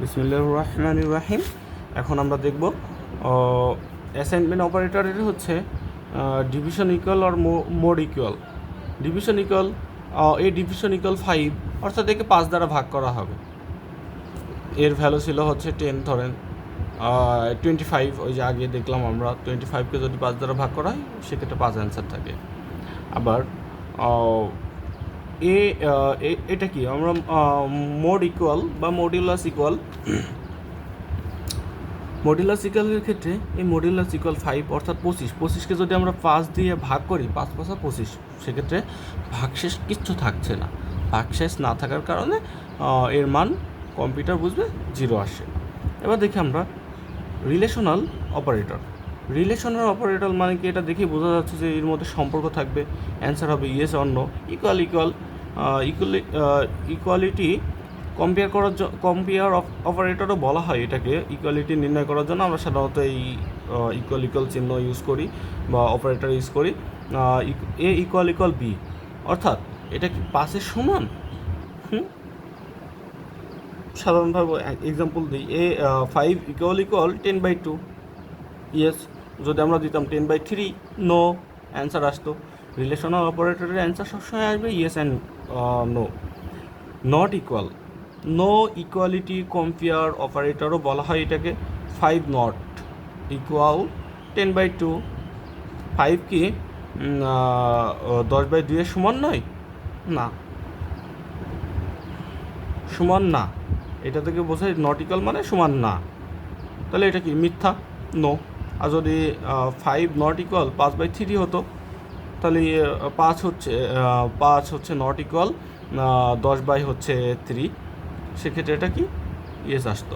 বিসমিল্লাহির রহমানির রহিম। এখন আমরা দেখব অ্যাসাইনমেন্ট অপারেটরের হচ্ছে ডিভিশন ইকুয়াল আর মোড ইকুয়াল। ডিভিশন ইকুয়াল, এই ডিভিশন ইকুয়াল 5, অর্থাৎ একে 5 দ্বারা ভাগ করা হবে। এর ভ্যালু ছিল হচ্ছে 10, ধরেন 25। ওই যে আগে দেখলাম আমরা 25কে যদি 5 দ্বারা ভাগ করা হয় সেক্ষেত্রে 5 অ্যান্সার থাকে। আবার এটা কি আমরা মোড ইকুয়াল বা মডিউলাস ইকুয়াল, মডিউলাস ইকুয়ালের ক্ষেত্রে এই মডিউলাস ইকুয়াল 5 অর্থাৎ 25কে যদি আমরা 5 দিয়ে ভাগ করি, 5 × 5 = 25, সেক্ষেত্রে ভাগশেষ কিচ্ছু থাকছে না। ভাগশেষ না থাকার কারণে এর মান কম্পিউটার বুঝবে 0 আসে। এবার দেখি আমরা রিলেশনাল অপারেটর। রিলেশনাল অপারেটর মানে কি, এটা দেখে বোঝা যাচ্ছে যে এর মধ্যে সম্পর্ক থাকবে। অ্যান্সার হবে yes or no. Equality compare অপারেটরও বলা হয় এটাকে। ইকুয়ালিটি নির্ণয় করার জন্য আমরা সাধারণত এই ইকুয়াল চিহ্ন ইউজ করি বা অপারেটর ইউজ করি। এ ইকুয়াল বি, অর্থাৎ এটা কি 5-এর সমান। সাধারণভাবে এক্সাম্পল দিই, 5 ইকুয়াল 10/2, ইয়েস। যদি আমরা দিতাম 10/3, নো, অ্যান্সার আসতো। রিলেশনাল অপারেটরের অ্যান্সার সবসময় আসবে yes and no. Not equal, no equality compare অপারেটরও বলা হয় এটাকে। 5 নট ইকুয়াল 10/2, 5 কি 10/2 এর সমান নয়? না, সমান না। এটা থেকে বোঝায় নট ইকুয়াল মানে সমান না। তাহলে এটা কি মিথ্যা, নো। আর যদি 5 নট ইকুয়াল 5/3 হতো, তাহলে 5 হচ্ছে নট ইকুয়াল 10/3, সেক্ষেত্রে এটা কি ইয়েস আসতো।